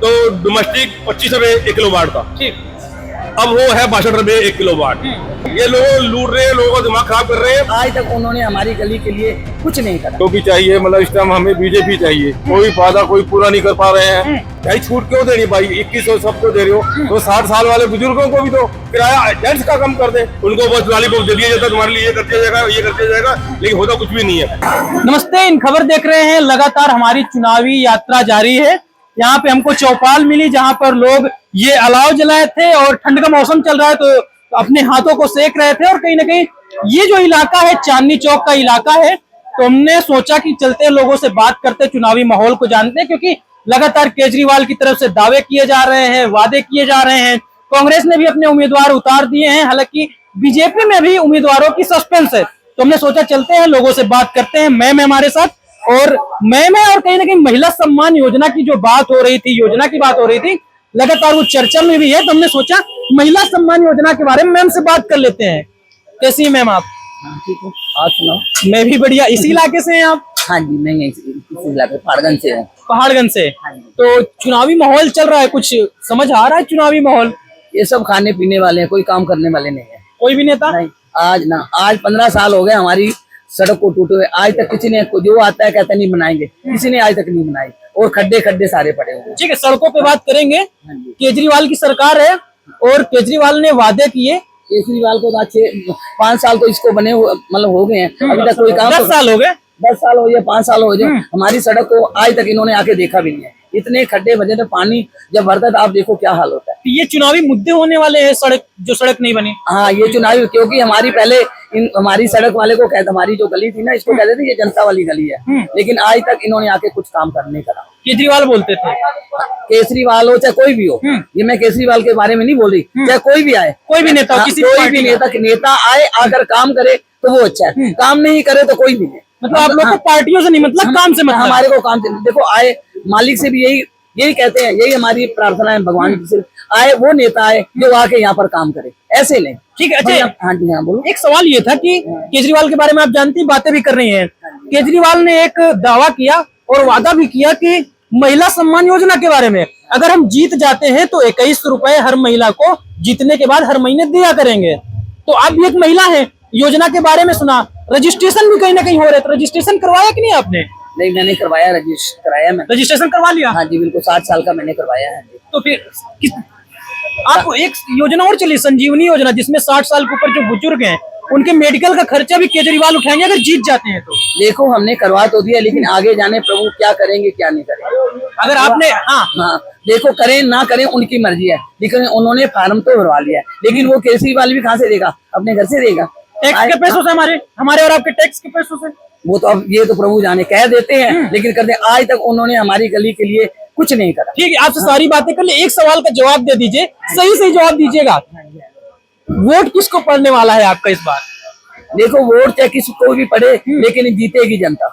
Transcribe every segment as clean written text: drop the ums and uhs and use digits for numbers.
तो डोमेस्टिक 25 रुपए 1 किलोवाट था, ठीक। अब वो है 62 रुपए 1 किलोवाट। ये लोग लूट रहे हैं, लोगों का दिमाग खराब कर रहे हैं। आज तक उन्होंने हमारी गली के लिए कुछ नहीं करा। जो भी चाहिए मतलब इस टाइम हमें बीजेपी चाहिए, कोई वादा कोई पूरा नहीं कर पा रहे हैं। भाई छूट क्यों देनी भाई, 2100 सबको दे रहे हो, तो 60 साल वाले बुजुर्गों को भी तो किराया जेंट्स का कम कर दे, उनको बस लॉलीपॉप दे दिया जाता, तुम्हारे लिए ये कर दिया जाएगा, ये कर दिया जाएगा, लेकिन होता कुछ भी नहीं है। नमस्ते, इन खबर देख रहे हैं। लगातार हमारी चुनावी यात्रा जारी है। यहाँ पे हमको चौपाल मिली जहाँ पर लोग ये अलाव जलाए थे और ठंड का मौसम चल रहा है तो अपने हाथों को सेक रहे थे। और कहीं ना कहीं ये जो इलाका है चांदनी चौक का इलाका है, तो हमने सोचा कि चलते लोगों से बात करते, चुनावी माहौल को जानते हैं, क्योंकि लगातार केजरीवाल की तरफ से दावे किए जा रहे हैं, वादे किए जा रहे हैं। कांग्रेस ने भी अपने उम्मीदवार उतार दिए हैं, हालांकि बीजेपी में भी उम्मीदवारों की सस्पेंस है। तो हमने सोचा चलते हैं, लोगों से बात करते हैं। मैम हमारे साथ, और मैम और कहीं ना कहीं महिला सम्मान योजना की जो बात हो रही थी, योजना की बात हो रही थी, लगातार वो चर्चा में भी है। तो हमने सोचा महिला सम्मान योजना के बारे में मैम से बात कर लेते हैं। कैसी है मैम आप? ठीक है, आप सुनाओ। मैं भी बढ़िया। इसी इलाके से हैं आप? हाँ जी, मैं इसी इलाके पहाड़गंज से हूँ। पहाड़गंज से। हाँ जी। तो चुनावी माहौल चल रहा है, कुछ समझ आ रहा है चुनावी माहौल? ये सब खाने पीने वाले हैं, कोई काम करने वाले नहीं है। कोई भी नेता नहीं, आज 15 साल हो गए हमारी सड़क को टूटे हुए। आज तक किसी ने, जो आता है कहता नहीं बनाएंगे, किसी ने आज तक नहीं बनाई, और खड्डे खड्डे सारे पड़े हुए। ठीक है, सड़कों पे बात करेंगे। केजरीवाल की सरकार है और केजरीवाल ने वादे किए। केजरीवाल को 5 साल तो इसको बने मतलब हो गए हैं, अभी तक कोई काम। 10 साल हो गए। 10 साल हो गए, 5 साल हो गए, हमारी सड़क को आज तक इन्होंने आके देखा भी नहीं है। इतने खड्डे बजे तो पानी जब भरता है तो आप देखो क्या हाल होता है। ये चुनावी मुद्दे होने वाले हैं, सड़क नहीं बनी। हाँ, ये चुनावी, क्योंकि हमारी पहले हमारी सड़क वाले को कहते, हमारी जो गली थी ना, इसको कहते थे ये जनता वाली गली है, लेकिन आज तक इन्होंने आके कुछ काम करने करा। केजरीवाल बोलते थे। केजरीवाल हो चाहे कोई भी हो, ये मैं केजरीवाल के बारे में नहीं बोल रही, चाहे कोई भी आए, कोई भी नेता, किसी कोई भी नेता आए, आकर काम करे तो वो अच्छा है, काम नहीं करे तो कोई भी नहीं। मतलब आप लोग को पार्टियों से नहीं मतलब, काम से मतलब? हमारे को काम से, देखो आए मालिक से भी यही कहते हैं, यही हमारी प्रार्थना है भगवान से, आए वो नेता आए जो आके यहाँ पर काम करे, ऐसे नहीं। ठीक है। अच्छा, हाँ जी, हाँ बोलो। एक सवाल ये था कि केजरीवाल के बारे में आप जानती बातें भी कर रही हैं। केजरीवाल ने एक दावा किया और वादा भी किया कि महिला सम्मान योजना के बारे में, अगर हम जीत जाते हैं तो 21 रुपए हर महिला को जीतने के बाद हर महीने दिया करेंगे। तो आप भी एक महिला है, योजना के बारे में सुना, रजिस्ट्रेशन भी कहीं ना कहीं हो रहा है, तो रजिस्ट्रेशन करवाया कि नहीं आपने? नहीं, मैंने करवाया, रजिस्टर कराया मैंने। रजिस्ट्रेशन करवा लिया? हाँ जी, बिल्कुल 60 साल का मैंने करवाया है। तो फिर आपको एक योजना और चली, संजीवनी योजना, जिसमें 60 साल के ऊपर जो बुजुर्ग हैं उनके मेडिकल का खर्चा भी केजरीवाल उठाएंगे अगर जीत जाते हैं तो। देखो, हमने करवा तो दिया, लेकिन आगे जाने प्रभु क्या करेंगे क्या नहीं करेंगे। अगर आपने हाँ, देखो करें ना करें उनकी मर्जी है, लेकिन उन्होंने फार्म तो भरवा लिया है, लेकिन वो केजरीवाल भी कहाँ से देगा, अपने घर से देगा, टैक्स के पैसों से, हमारे और आपके टैक्स के पैसों से। वो तो अब ये तो प्रभु जाने, कह देते हैं लेकिन करते, आज तक उन्होंने हमारी गली के लिए कुछ नहीं करा। ठीक है, आपसे सारी बातें कर ले, एक सवाल का जवाब दे दीजिए, सही जवाब दीजिएगा। वोट किसको पड़ने वाला है आपका इस बार? देखो, वोट चाहे किसको भी पड़े, लेकिन जीतेगी जनता।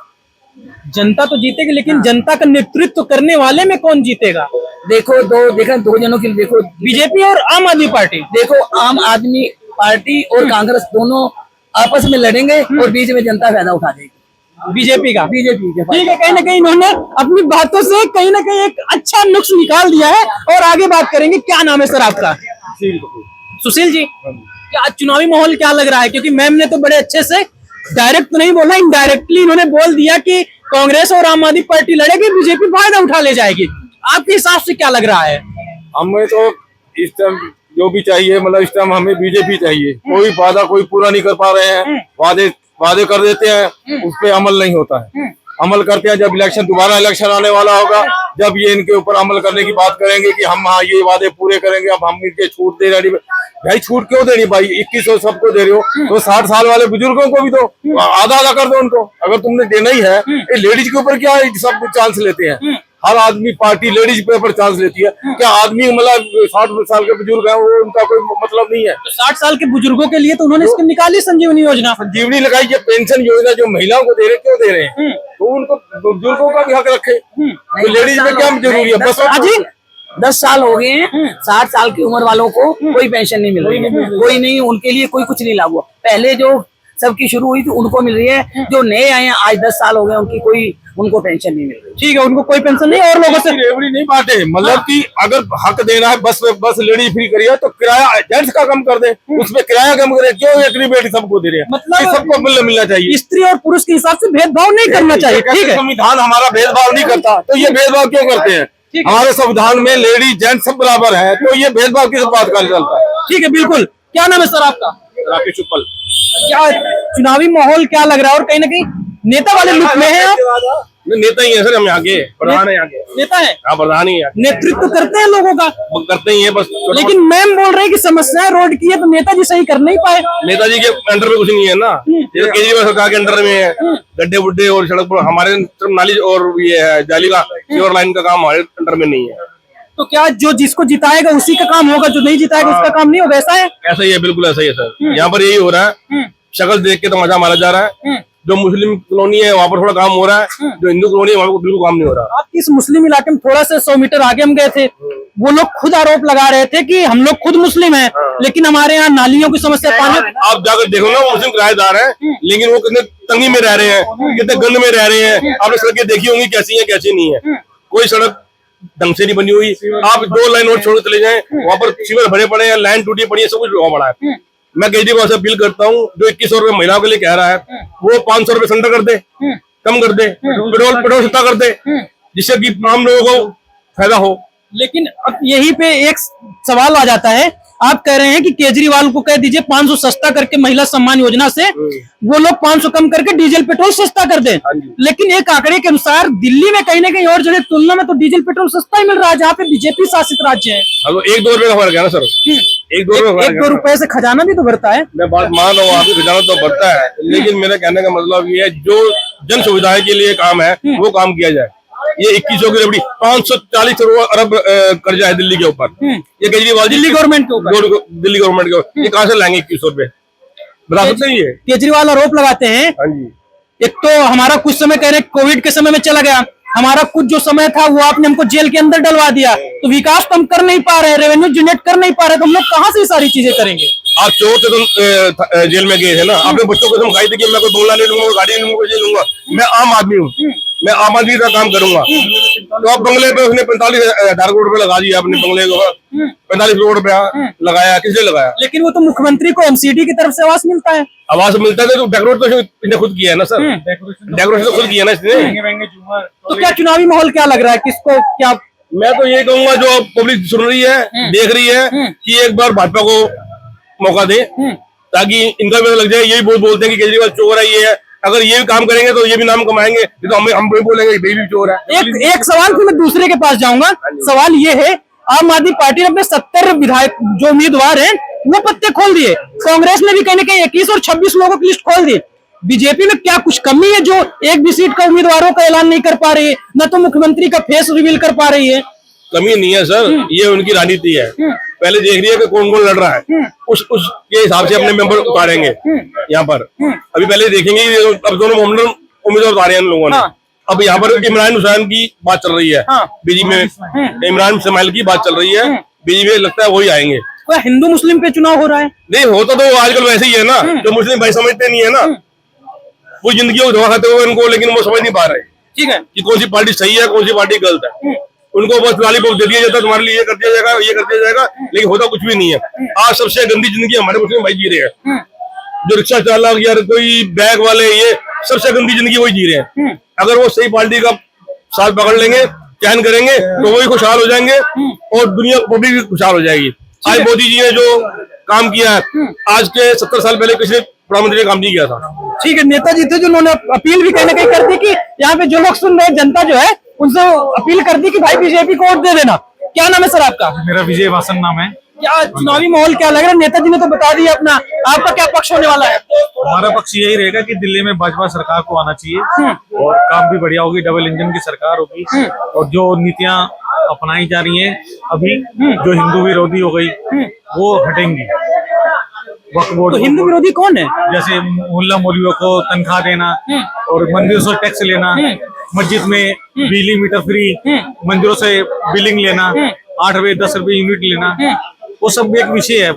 जनता तो जीतेगी, लेकिन जनता का नेतृत्व करने वाले में कौन जीतेगा? देखो दो जनों की, देखो बीजेपी और आम आदमी पार्टी। देखो, आम आदमी पार्टी और कांग्रेस दोनों आपस में लड़ेंगे और बीच में जनता फायदा उठा देगी बीजेपी का। ठीक है, कहीं ना कहीं इन्होंने अपनी बातों से कहीं ना कहीं एक अच्छा नुक्स निकाल दिया है। और आगे बात करेंगे। क्या नाम है सर आपका? सुशील जी, क्या चुनावी माहौल क्या लग रहा है? क्योंकि मैम ने तो बड़े अच्छे से, डायरेक्ट तो नहीं बोला, इनडायरेक्टली इन्होंने बोल दिया कि कांग्रेस और आम आदमी पार्टी लड़ेगी, बीजेपी फायदा उठा ले जाएगी। आपके हिसाब से क्या लग रहा है? हमें तो इस टाइम जो भी चाहिए मतलब इस टाइम हमें बीजेपी चाहिए, कोई वादा कोई पूरा नहीं कर पा रहे हैं, वादे कर देते हैं, उस पर अमल नहीं होता है। अमल करते हैं जब दोबारा इलेक्शन आने वाला होगा, जब ये इनके ऊपर अमल करने की बात करेंगे कि हम हाँ ये वादे पूरे करेंगे, अब हम इनके छूट दे रहे। भाई छूट क्यों देनी भाई, 2100 सबको दे रहे हो, तो 60 साल वाले बुजुर्गों को भी तो आधा आधा कर दो उनको, अगर तुमने देना ही है। ये लेडीज के ऊपर क्या सब चांस लेते हैं, हर आदमी पार्टी लेडीज पे ऊपर चांस लेती है। क्या आदमी मतलब 60 साल के बुजुर्ग है वो, उनका कोई मतलब नहीं है? तो 60 साल के बुजुर्गों के लिए तो उन्होंने इसकी निकाली संजीवनी योजना। संजीवनी लगाई, ये पेंशन योजना जो महिलाओं को दे रहे, क्यों दे रहे हैं? तो उनको बुजुर्गों का भी हक रखे, तो लेडीज में क्या जरूरी है? बस 10 साल हो गए हैं, 60 साल की उम्र वालों को कोई पेंशन नहीं मिल रही है, कोई नहीं, उनके लिए कोई कुछ नहीं लागू। पहले जो सबकी शुरू हुई थी उनको मिल रही है, जो नए आए हैं आज 10 साल हो गए उनकी कोई उनको पेंशन नहीं मिल रही। ठीक है, उनको कोई पेंशन नहीं और लोगों से रेवड़ी नहीं बांटे, मतलब कि अगर हक देना है बस लेडी फ्री करिए तो किराया जेंट्स का कम कर दे, उसमें किराया कम करे, क्यों एक रिबेट सबको दे रहे हैं? मतलब सबको मिलना चाहिए, स्त्री और पुरुष के हिसाब से भेदभाव नहीं करना चाहिए। ठीक है, संविधान हमारा भेदभाव नहीं करता, तो ये भेदभाव क्यों करते हैं? हमारे संविधान में लेडी जेंट्स सब बराबर है, तो ये भेदभाव किस बात का चलता है? ठीक है, बिल्कुल। क्या नाम है सर आपका? राकेश उपल। क्या चुनावी माहौल क्या लग रहा है, और कहीं ना कहीं नेता वाले लुक में है आप? नेता ही है सर, हम यहाँ के प्रधान है, यहाँ के नेता है, हाँ प्रधान ही है, नेतृत्व करते हैं लोगों का, करते ही है बस। लेकिन मैम बोल रहे हैं कि समस्याएं रोड की है तो नेताजी सही कर नहीं पाए। नेताजी के अंडर में कुछ नहीं है ना, ये केजरीवाल सरकार के अंडर में है। गड्ढे बुड्ढे और सड़क पर हमारे सिर्फ नाली और ये है जाली का सीवर लाइन का काम हमारे अंडर में नहीं है। तो क्या जो जिसको जिताएगा उसी का काम होगा, जो नहीं जिताएगा उसका काम नहीं होगा, ऐसा है? ऐसा ही है, बिल्कुल ऐसा ही है सर। यहाँ पर यही हो रहा है, शक्ल देख के तो मजा मारा जा रहा है। जो मुस्लिम कॉलोनी है वहाँ पर थोड़ा काम हो रहा है, जो हिंदू कॉलोनी है वहाँ पर बिल्कुल काम नहीं हो रहा। आप इस मुस्लिम इलाके में थोड़ा सा 100 मीटर आगे हम गए थे, वो लोग खुद आरोप लगा रहे थे कि हम लोग खुद मुस्लिम हैं, लेकिन हमारे यहाँ नालियों की समस्या, पानी। आप जाकर देखो ना, वो मुस्लिम किराएदार हैं, लेकिन वो कितने तंगी में रह रहे हैं, कितने गंद में रह रहे हैं। आपने सड़कें देखी होंगी कैसी है कैसी नहीं है, कोई सड़क ढंग से नहीं बनी हुई। आप 2 लाइन और छोड़ चले जाएं, वहाँ पर सीवर भरे पड़े हैं, लाइन टूटी पड़ी है, सब कुछ हुआ पड़ा है। मैं केजरीवाल से अपील करता हूँ, जो 2100 रुपए महिलाओं के लिए कह रहा है, वो 500 रुपए सेंटर कर दे, कम कर दे, पेट्रोल सस्ता कर दे, जिससे कि आम लोगों को फायदा हो। लेकिन अब यहीं पे एक सवाल आ जाता है, आप कह रहे हैं कि केजरीवाल को कह दीजिए 500 सस्ता करके महिला सम्मान योजना से वो लोग 500 कम करके डीजल पेट्रोल सस्ता कर दें, लेकिन एक आंकड़े के अनुसार दिल्ली में कहीं ना कहीं और जगह तुलना में तो डीजल पेट्रोल सस्ता ही मिल रहा है, जहाँ पे बीजेपी शासित राज्य है। तो 1-2 रुपए का फर्क है ना सर, 1-2 रुपए से खजाना भी तो बढ़ता है। मैं बात मान रहा हूँ, आपकी खजाना तो बढ़ता है, लेकिन मेरा कहने का मतलब ये है, जो जन सुविधाएं के लिए काम है वो काम किया जाए। ये 2100 की रेवड़ी 540 अरब कर्जा है दिल्ली के ऊपर, ये केजरीवाल दिल्ली गवर्नमेंट के ऊपर, दिल्ली गवर्नमेंट के ऊपर, ये कहाँ से लाएंगे 2100 रुपए? बता सकते हैं? ये केजरीवाल आरोप लगाते हैं, हाँ जी, एक तो हमारा कुछ समय कह रहे कोविड के समय में चला गया, हमारा कुछ जो समय था वो आपने हमको जेल के अंदर डलवा दिया, तो विकास तो हम कर नहीं पा रहे, रेवेन्यू जनरेट कर नहीं पा रहे, तो हम लोग कहाँ से ये सारी चीजें करेंगे? आप चोर थे तुम जेल में गए थे ना, आपने बच्चों को समझाई थी कि मैं कोई बंगला नहीं लूंगा, गाड़ी नहीं लूंगा, ये लूंगा। मैं आम आदमी हूँ, मैं आम आदमी का काम करूंगा। तो आप बंगले पे उसने 45,000 करोड़ रुपए लगा दिया, अपने बंगले को 45 करोड़ रुपया लगाया, किसने लगाया? लेकिन वो तो मुख्यमंत्री को एमसीडी की तरफ से आवास मिलता है। आवास मिलता है तो डेकोरेट तो इसने खुद किया है ना सर, डेकोरेशन तो खुद किया ना इसने। तो क्या चुनावी माहौल क्या लग रहा है, किसको क्या? मैं तो ये कहूंगा, जो पब्लिक सुन रही है, देख रही है, कि एक बार भाजपा को मौका दे, ताकि इनका भी लग जाए। यही बहुत बोलते हैं कि केजरीवाल चोर है, ये है, अगर ये भी काम करेंगे तो ये भी नाम कमाएंगे, तो हम भी बोलेंगे ये भी चोर है। एक सवाल फिर मैं दूसरे के पास जाऊंगा। सवाल ये है, आम आदमी पार्टी ने अपने 70 विधायक जो उम्मीदवार हैं वो पत्ते खोल दिए, कांग्रेस ने भी कहीं ना कहीं 21 और 26 लोगों की लिस्ट खोल दी। बीजेपी में क्या कुछ कमी है जो एक भी सीट का उम्मीदवारों का ऐलान नहीं कर पा रही है, न तो मुख्यमंत्री का फेस रिवील कर पा रही है? कमी नहीं है सर, ये उनकी राजनीति है। पहले देख रही है कि कौन कौन लड़ रहा है, उसके हिसाब से अपने मेंबर उतारेंगे यहाँ पर। अभी पहले देखेंगे, अब दोनों उम्मीदवार उतारे हैं इन लोगों ने। अब यहाँ पर इमरान हुसैन की बात चल रही है, बीजेपी में इमरान इस्माइल की बात चल रही है, बीजेपी में लगता है वही आएंगे। क्या हिंदू मुस्लिम पे चुनाव हो रहा है? नहीं होता तो आजकल वैसे ही है ना, जो मुस्लिम भाई समझते नहीं है ना, वो जिंदगी को धोखा खाते हुए इनको, लेकिन वो समझ नहीं पा रहे ठीक है कि कौन सी पार्टी सही है, कौन सी पार्टी गलत है। उनको बस लॉलीपॉप दे दिया जाता है, तुम्हारे लिए ये कर दिया जाएगा, ये कर दिया जाएगा, लेकिन होता कुछ भी नहीं है। आज सबसे गंदी जिंदगी हमारे मुस्लिम भाई जी रहे हैं, जो रिक्शा चालक या कोई बैग वाले, ये सबसे गंदी जिंदगी वही जी रहे हैं। अगर वो सही पार्टी का साथ पकड़ लेंगे, चयन करेंगे, तो वही खुशहाल हो जाएंगे और दुनिया पब्लिक भी खुशहाल हो जाएगी। आज मोदी जी ने जो काम किया है, आज के 70 साल पहले किसी प्रधानमंत्री ने काम नहीं किया था। ठीक है, नेताजी थे जो उन्होंने अपील भी कहीं ना कहीं कर दी कि यहाँ पे जो लोग सुन रहे हैं, जनता जो है, उनसे अपील कर दी कि भाई बीजेपी को वोट दे देना। क्या नाम है सर आपका? मेरा विजय वासन नाम है। क्या चुनावी माहौल क्या लग रहा है? नेताजी ने तो बता दिया अपना, आपका क्या पक्ष होने वाला है? हमारा पक्ष यही रहेगा कि दिल्ली में भाजपा सरकार को आना चाहिए और काम भी बढ़िया होगी, डबल इंजन की सरकार होगी, और जो नीतियां अपनाई जा रही हैं अभी, जो हिंदू विरोधी हो गई, वो हटेंगी। वक्फ बोर्ड, तो हिंदू विरोधी कौन है? जैसे मुल्ला मौलवियों को तनख्वाह देना और मंदिरों से टैक्स लेना, मस्जिद में बिजली मीटर फ्री, मंदिरों से बिलिंग लेना, 8 रुपए 10 रुपए यूनिट लेना, वो सब एक विषय है।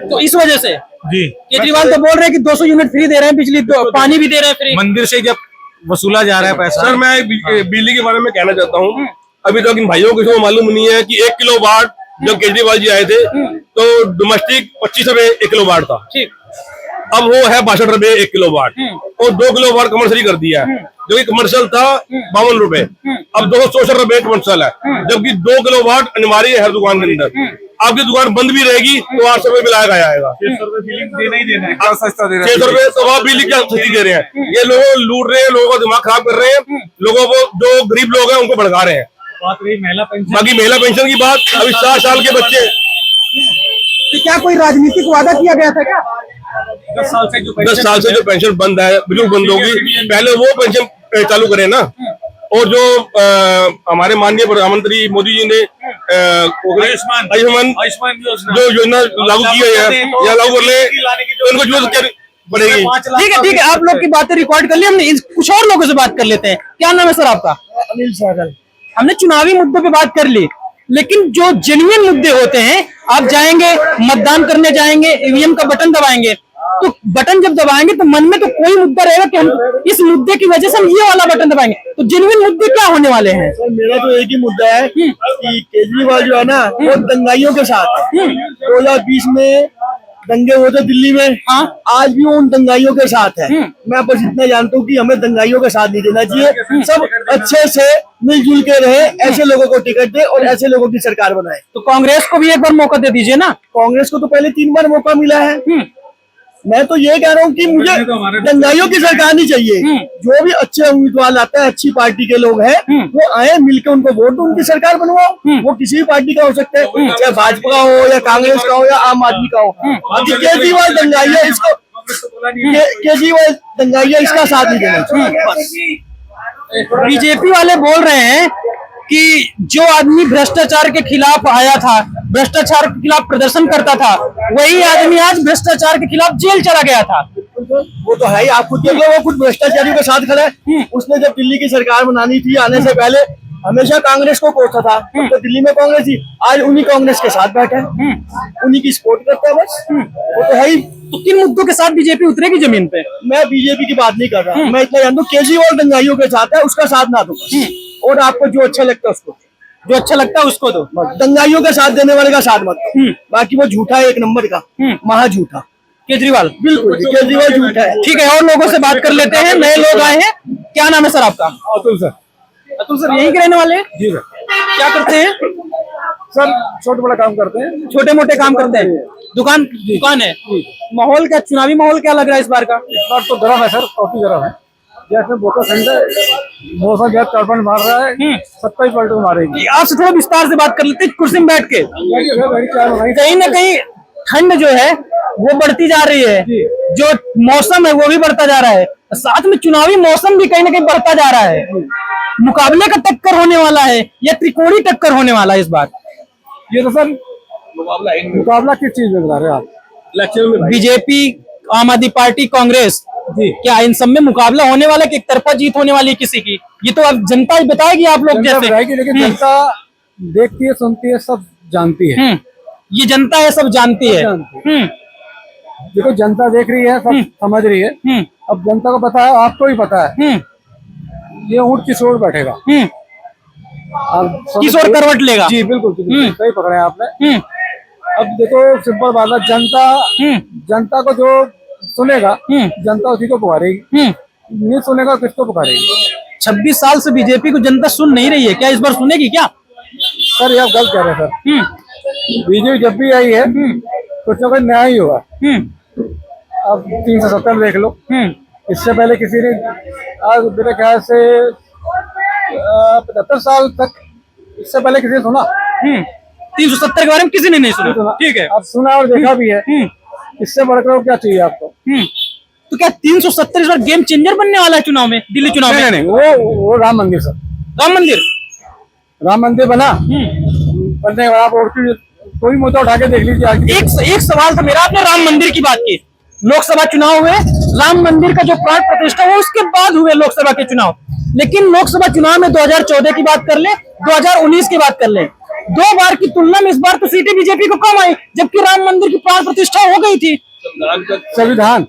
तो इस वजह से जी केजरीवाल तो बोल रहे हैं कि 200 यूनिट फ्री दे रहे हैं बिजली, पानी भी दे रहे हैं फ्री। मंदिर से जब वसूला जा रहा है पैसा। सर मैं बिजली के बारे में कहना चाहता हूँ, अभी तक इन भाइयों को किसी को मालूम नहीं है कि 1 किलो वाट जब केजरीवाल जी आए थे तो डोमेस्टिक 25 रुपए 1 किलो वाट था, ठीक। अब वो है 62 रुपए 1 किलो वाट, और 2 किलो वाट कमर्शियल कर दिया है, जो कि कमर्शियल था 52 रुपए, अब 264 रुपए कमर्शियल है, जबकि 2 किलो वाट अनिवार्य है हर दुकान के अंदर। आपकी दुकान बंद भी रहेगी तो 800 रुपए बिल आएगा। 600 रुपए बिलिंग देना ही देना है। 600 रुपए तो आप बिजली क्या सस्ती दे रहे हैं, ये लोग लूट रहे हैं, लोगों का दिमाग खराब कर रहे हैं, लोगों को जो गरीब लोग हैं उनको भड़का रहे हैं। बात रही महिला पेंशन, बाकी महिला पेंशन की बात, अभी 7 साल के बच्चे, तो क्या कोई राजनीतिक वादा किया गया था क्या? 10 साल से जो 10 साल से जो पेंशन बंद है बिल्कुल बंद होगी, पहले वो पेंशन चालू करें ना। और जो हमारे माननीय प्रधानमंत्री मोदी जी ने आयुष्मान योजना जो योजना लागू की है या लागू कर ले, तो इनको जरूरत क्या पड़ेगी। ठीक है, आप लोग की बातें रिकॉर्ड कर ली हमने, कुछ और लोगों से बात कर लेते हैं। क्या नाम है सर आपका? अनिल सहगल। हमने चुनावी मुद्दों पे बात कर ली, लेकिन जो जेन्युइन मुद्दे होते हैं, आप जाएंगे मतदान करने जाएंगे, ईवीएम का बटन दबाएंगे, तो बटन जब दबाएंगे तो मन में तो कोई मुद्दा रहेगा कि हम इस मुद्दे की वजह से हम ये वाला बटन दबाएंगे। तो जेन्युइन मुद्दे क्या होने वाले हैं? सर मेरा तो एक ही मुद्दा है कि केजरीवाल जो है ना वो दंगाइयों के साथ है। 2020 में दंगे हुए थे दिल्ली में, आज भी वो उन दंगाइयों के साथ है। मैं बस इतना जानता हूँ कि हमें दंगाइयों के साथ नहीं देना चाहिए, सब अच्छे से मिलजुल के रहे, ऐसे लोगों को टिकट दे और ऐसे लोगों की सरकार बनाए। तो कांग्रेस को भी एक बार मौका दे दीजिए ना। कांग्रेस को तो पहले 3 बार मौका मिला है। मैं तो ये कह रहा हूँ कि मुझे दंगाइयों की सरकार नहीं चाहिए। जो भी अच्छे उम्मीदवार आता है, अच्छी पार्टी के लोग हैं, वो आए मिलकर उनको वोट दो, उनकी सरकार बनवाओ। वो किसी भी पार्टी का हो सकता है, चाहे भाजपा का हो या कांग्रेस का हो या आम आदमी का हो। बाकी केजरीवाल दंगाइया, इसको केजरीवाल दंगाइया, इसका साथ नहीं देना चाहिए। बीजेपी वाले बोल रहे हैं कि जो आदमी भ्रष्टाचार के खिलाफ आया था, भ्रष्टाचार के खिलाफ प्रदर्शन करता था, वही आदमी आज भ्रष्टाचार के खिलाफ जेल चला गया था। वो तो है ही, आप खुद देखो, वो खुद भ्रष्टाचारियों के साथ खड़ा है। उसने जब दिल्ली की सरकार बनानी थी, आने से पहले हमेशा कांग्रेस को कोसा था, तो दिल्ली में कांग्रेस थी, आज उन्हीं कांग्रेस के साथ बैठा है, उन्हीं की सपोर्ट करता है बस। वो तो है ही। तो किन मुद्दों के साथ बीजेपी उतरेगी जमीन पे? मैं बीजेपी की बात नहीं कर रहा, मैं इतना जानता हूँ केजरीवाल दंगाइयों के साथ है, उसका साथ ना दो बस। और आपको जो अच्छा लगता है उसको, जो अच्छा लगता है उसको दो, दंगाइयों का साथ देने वाले का साथ मत दो। बाकी वो झूठा है, 1 नंबर का, महा झूठा केजरीवाल। बिल्कुल केजरीवाल झूठा है। ठीक है, और लोगों से बात कर लेते हैं, नए लोग आए हैं। क्या नाम है सर आपका? अतुल सर। अतुल सर यहीं के रहने वाले हैं? जी सर। क्या करते हैं सर छोटे बड़ा काम करते हैं, छोटे मोटे काम करते हैं, दुकान है। माहौल क्या, चुनावी माहौल क्या लग रहा है इस बार का? इस बार तो गर्म है सर, काफी गर्म है। जैसे बहुत ठंडा मौसम बहुत तड़पन मार रहा है, 27 पलटू मारेगी। आपसे थोड़ा विस्तार से बात कर लेते हैं, कुर्सी में बैठ के। कहीं ना कहीं ठंड जो है वो बढ़ती जा रही है, जो मौसम है वो भी बढ़ता जा रहा है, साथ में चुनावी मौसम भी कहीं ना कहीं बढ़ता जा रहा है। मुकाबले का टक्कर होने वाला है या त्रिकोणी टक्कर होने वाला है इस बार? ये तो सर मुकाबला किस चीज में बता रहे हैं आप? इलेक्शन में बीजेपी, आम आदमी पार्टी, कांग्रेस, क्या इन सब में मुकाबला होने वाला है कि एक तरफा जीत होने वाली है किसी की? ये तो अब जनता ही बताएगी, आप लोग जैसे। लेकिन जनता देखती है, सुनती है, सब जानती है। ये जनता है, सब जानती है। देखो जनता देख रही है, सब समझ रही है। अब जनता को पता है, आपको भी पता है, ये ऊंट किस ओर बैठेगा, किस ओर करवट लेगा। जी बिल्कुल सही पकड़े आपने। अब देखो सिंपल बात है, जनता को जो सुनेगा, जनता उसी को पुकारेगी, नहीं सुनेगा किसको पुकारेगी। 26 साल से बीजेपी को जनता सुन नहीं रही है, क्या इस बार सुनेगी क्या? सर ये आप गलत कह रहे हैं सर। बीजेपी जब भी आई है कुछ ना कुछ नया ही हुआ। अब 370 देख लो, इससे पहले किसी ने, आज मेरे ख्याल से 75 साल तक इससे पहले किसी ने सुना? 370 के बारे में किसी ने नहीं सुना। ठीक है, अब सुना और देखा भी है, इससे बढ़कर क्या चाहिए आपको? तो क्या 370 इस बार गेम चेंजर बनने वाला है चुनाव में, दिल्ली चुनाव में? नहीं, वो राम मंदिर सर, राम मंदिर बना, बनने के बाद और कोई मुद्दा उठा के देख लीजिए। एक सवाल था मेरा, आपने राम मंदिर की बात की, लोकसभा चुनाव हुए, राम मंदिर का जो प्राण प्रतिष्ठा हुआ उसके बाद हुए लोकसभा के चुनाव, लेकिन लोकसभा चुनाव में 2014 की बात कर ले, 2019 की बात कर ले, 2 बार की तुलना में इस बार तो सीटें बीजेपी को कम आई, जबकि राम मंदिर की प्राण प्रतिष्ठा हो गई थी। संविधान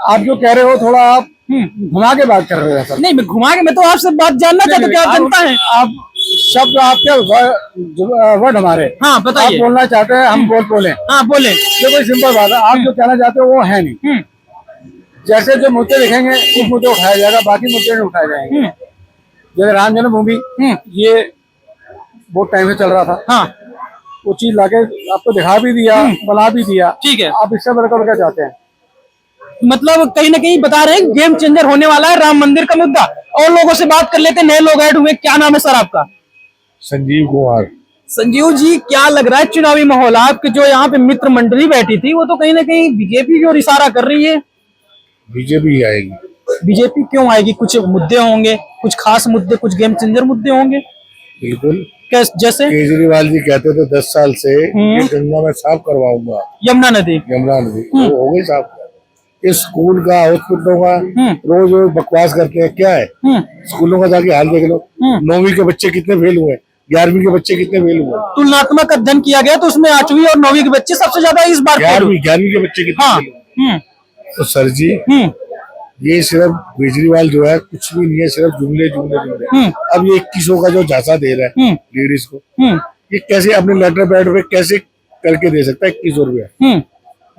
आप जो कह रहे हो, थोड़ा आप घुमा के बात कर रहे हैं सर। नहीं, मैं घुमा के, मैं तो आपसे बात जानना चाहता हूँ कि आप जनता है। आप शब्द आपके वर्ड हमारे, हाँ आप बताइए। बोलना चाहते हैं, हम बोले। हाँ बोले। ये कोई सिंपल बात है, आप जो कहना चाहते हो वो है नहीं। जैसे जो मुद्दे लिखेंगे उस मुद्दे उठाया जाएगा, बाकी मुद्दे नहीं उठाए जाएंगे। जैसे राम जन्मभूमि, ये बहुत टाइम से चल रहा था। हाँ वो चीज लाके आपको दिखा भी दिया, बना भी दिया। ठीक है। आप इससे बढ़कर क्या चाहते हैं? मतलब कहीं ना कहीं बता रहे हैं गेम चेंजर होने वाला है राम मंदिर का मुद्दा। और लोगों से बात कर लेते हैं, नए लोग ऐड हुए। क्या नाम है सर आपका? संजीव कुमार। संजीव जी, क्या लग रहा है चुनावी माहौल? आपके जो यहाँ पे मित्र मंडली बैठी थी वो तो कहीं ना कहीं बीजेपी की ओर इशारा कर रही है। बीजेपी आएगी। बीजेपी क्यों आएगी? कुछ मुद्दे होंगे, कुछ खास मुद्दे, कुछ गेम चेंजर मुद्दे होंगे। बिल्कुल। जैसे केजरीवाल जी कहते थे 10 साल से ये गंगा में साफ करवाऊंगा, यमुना नदी। यमुना नदी, वो हो गई साफ। इस स्कूल का, हॉस्पिटलों का रोज रोज बकवास करते हैं। क्या है स्कूलों का? जाके हाल देख लो। 9वीं के बच्चे कितने फेल हुए, 11वीं के बच्चे कितने फेल हुए। तुलनात्मक अध्ययन किया गया तो उसमें 8वीं और 9वीं के बच्चे सबसे ज्यादा इस बार फेल हुए। 11वीं के बच्चे कितने हाँ। फेल हुए। तो सर जी, ये सिर्फ केजरीवाल जो है कुछ भी नहीं है, सिर्फ जुमले जुमले जुमले। अब ये 2100 का जो झांसा दे रहा है लेडीज को, ये कैसे अपने लेटर पैड पे कैसे करके दे सकता है 2100 रुपया?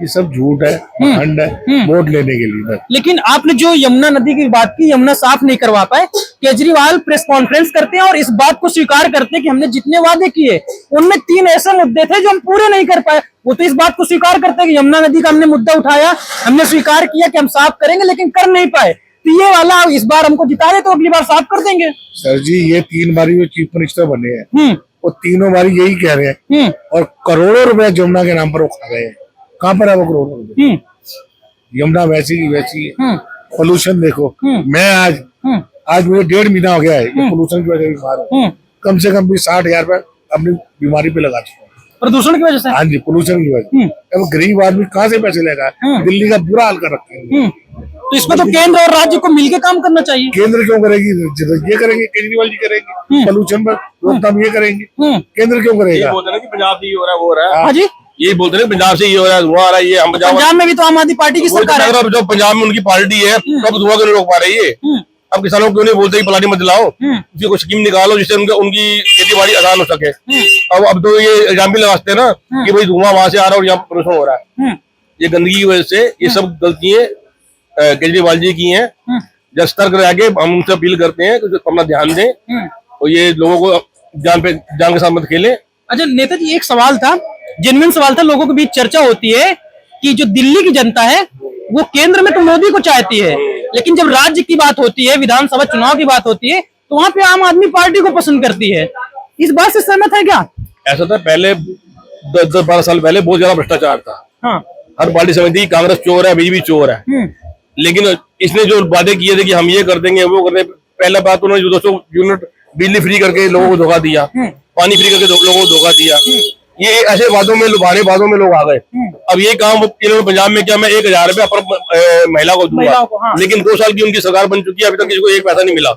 ये सब झूठ है, खंड है, वोट लेने के लिए। लेकिन आपने जो यमुना नदी की बात की, यमुना साफ नहीं करवा पाए। केजरीवाल प्रेस कॉन्फ्रेंस करते हैं और इस बात को स्वीकार करते हैं कि हमने जितने वादे किए उनमें 3 ऐसे मुद्दे थे जो हम पूरे नहीं कर पाए। वो तो इस बात को स्वीकार करते हैं कि यमुना नदी का हमने मुद्दा उठाया, हमने स्वीकार किया कि हम साफ करेंगे, लेकिन कर नहीं पाए। तो ये वाला इस बार हमको जिता दे तो अगली बार साफ कर देंगे। सर जी, ये 3 बारी जो चीफ मिनिस्टर बने हैं वो तीनों बारी यही कह रहे हैं, और करोड़ों रुपए जमुना के नाम पर वो खा गए हैं। कहाँ पर है वो करोड़ों रुपए? यमुना वैसी की वैसी है। पोल्यूशन देखो, मैं आज मुझे 1.5 महीना हो गया है पोल्यूशन की वजह से बीमार हूँ। कम से कम भी 60,000 रुपए अपनी बीमारी पे लगा चुका हूँ, प्रदूषण की वजह से। हाँ जी, पोल्यूशन की वजह। अब गरीब आदमी कहाँ से पैसे लेगा? दिल्ली का बुरा हाल कर रखा है। तो इसमें तो केंद्र और राज्य को मिलकर काम करना चाहिए। केंद्र क्यों करेगी? ये करेंगे, केजरीवाल जी करेंगे। पोल्यूशन पर रोकथाम ये करेंगे, केंद्र क्यों करेगा? बोलते हैं कि पंजाब से ये हो रहा है, वो हो रहा है। हाँ जी, यही बोलते हैं पंजाब से ये हो रहा है, धुआं आ रहा है, ये हम पंजाब में भी तो आम आदमी पार्टी की सरकार है। जो पंजाब में उनकी पार्टी है, तो अब धुआं क्यों नहीं रोक पा रही है? अब किसानों को क्यों नहीं बोलते कि पलानी मत दिलाओ, उसकी कोई स्कीम निकालो जिससे उनकी खेती बाड़ी आसान हो सके। अब तो ये इल्जाम भी लगाते हैं ना कि भाई धुआं वहां से आ रहा है और यहाँ प्रदूषण हो रहा है। ये गंदगी की वजह से ये सब गलतियां केजरीवाल जी की हैं। जब सतर्क रह के हम उनसे अपील करते हैं कि अपना ध्यान दें और ये लोगों को जान के साथ मत खेलें। अच्छा नेताजी, एक सवाल था, जेन्युइन सवाल था, लोगों के बीच चर्चा होती है कि जो दिल्ली की जनता है वो केंद्र में तो मोदी को चाहती है, लेकिन जब राज्य की बात होती है, विधानसभा चुनाव की बात होती है, तो वहां पे आम आदमी पार्टी को पसंद करती है। इस बात से सहमत है क्या? ऐसा था पहले 10-12 साल पहले बहुत ज्यादा भ्रष्टाचार था। हाँ। हर पार्टी समझती थी कांग्रेस चोर है, बीजेपी चोर है। लेकिन इसने जो वादे किए थे कि हम ये कर देंगे, वो कर देंगे, पहला बात उन्होंने 200 यूनिट बिजली फ्री करके लोगों को धोखा दिया, पानी फ्री करके लोगों को धोखा दिया। ये ऐसे वादों में, लुभाने वादों में लोग आ गए। अब ये काम इन्होंने पंजाब में किया, मैं 1000 रुपया पर महिला को दूंगा, हाँ। लेकिन 2 साल की उनकी सरकार बन चुकी है, अभी तक किसी को 1 पैसा नहीं मिला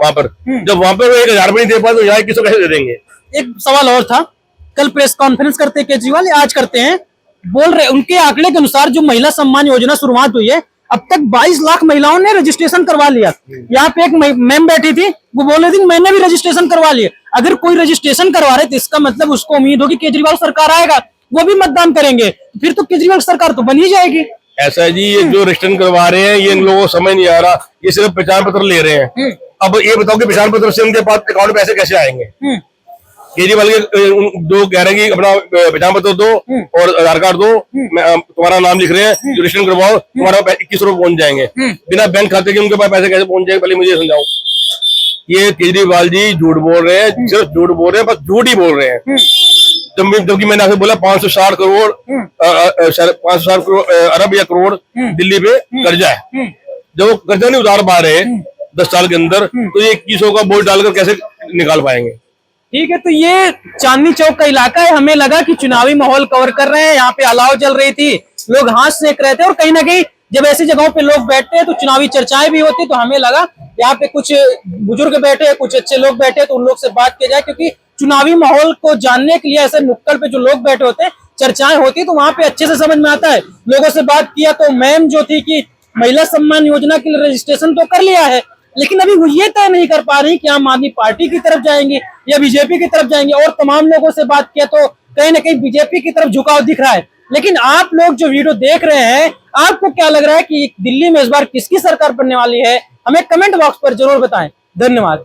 वहां पर। जब वहां पर 1000 रुपये नहीं दे पाए तो यहाँ किसको कैसे दे देंगे? एक सवाल और था, कल प्रेस कॉन्फ्रेंस करते हैं केजरीवाल, आज करते हैं, बोल रहे उनके आंकड़े के अनुसार जो महिला सम्मान योजना शुरुआत हुई है, अब तक 22 लाख महिलाओं ने रजिस्ट्रेशन करवा लिया। यहाँ पे एक मैम बैठी थी, वो बोल रही थी मैंने भी रजिस्ट्रेशन करवा लिया। अगर कोई रजिस्ट्रेशन करवा रहे तो इसका मतलब उसको उम्मीद होगी केजरीवाल सरकार आएगा, वो भी मतदान करेंगे, फिर तो केजरीवाल सरकार तो बन ही जाएगी। ऐसा है जी, ये जो रजिस्ट्रेशन करवा रहे हैं, ये इन लोगों को समझ नहीं आ रहा, ये सिर्फ पहचान पत्र ले रहे हैं। अब ये बताओ कि पहचान पत्र से उनके पास अकाउंट में पैसे कैसे आएंगे? केजरीवाल के दो कह रहे हैं कि अपना पहचान पत्र दो और आधार कार्ड दो, तुम्हारा नाम लिख रहे हैं, रजिस्ट्रेशन करवाओ, तुम्हारा 21 रुपये पहुंच जाएंगे। बिना बैंक खाते के उनके पास पैसे कैसे पहुंच जाएंगे? पहले मुझे समझाओ। ये केजरीवाल जी झूठ बोल रहे हैं, सिर्फ झूठ बोल रहे हैं, बस झूठ ही बोल रहे हैं। जबकि मैंने आपसे बोला 560 करोड़ 560 करोड़ अरब या करोड़ दिल्ली पे कर्जा है। जब वो कर्जा नहीं उतार पा रहे 10 साल के अंदर, तो ये 2100 का बोझ डालकर कैसे निकाल पाएंगे? ठीक है, तो ये चांदनी चौक का इलाका है, हमें लगा कि चुनावी माहौल कवर कर रहे हैं, यहाँ पे अलाव चल रही थी, लोग हाथ सेक रहे थे, और कहीं ना कहीं जब ऐसी जगहों पे लोग बैठते हैं तो चुनावी चर्चाएं भी होती, तो हमें लगा यहाँ पे कुछ बुजुर्ग बैठे हैं, कुछ अच्छे लोग बैठे हैं, तो उन लोग से बात की जाए, क्योंकि चुनावी माहौल को जानने के लिए ऐसे नुक्कड़ पे जो लोग बैठे होते हैं, चर्चाएं होती, तो वहां पे अच्छे से समझ में आता है। लोगों से बात किया तो मैम जो थी कि महिला सम्मान योजना के लिए रजिस्ट्रेशन तो कर लिया है, लेकिन अभी वो ये तय नहीं कर पा रही कि आम आदमी पार्टी की तरफ जाएंगे या बीजेपी की तरफ जाएंगे। और तमाम लोगों से बात किया तो कहीं ना कहीं बीजेपी की तरफ झुकाव दिख रहा है। लेकिन आप लोग जो वीडियो देख रहे हैं, आपको क्या लग रहा है कि दिल्ली में इस बार किसकी सरकार बनने वाली है? हमें कमेंट बॉक्स पर जरूर बताएं। धन्यवाद।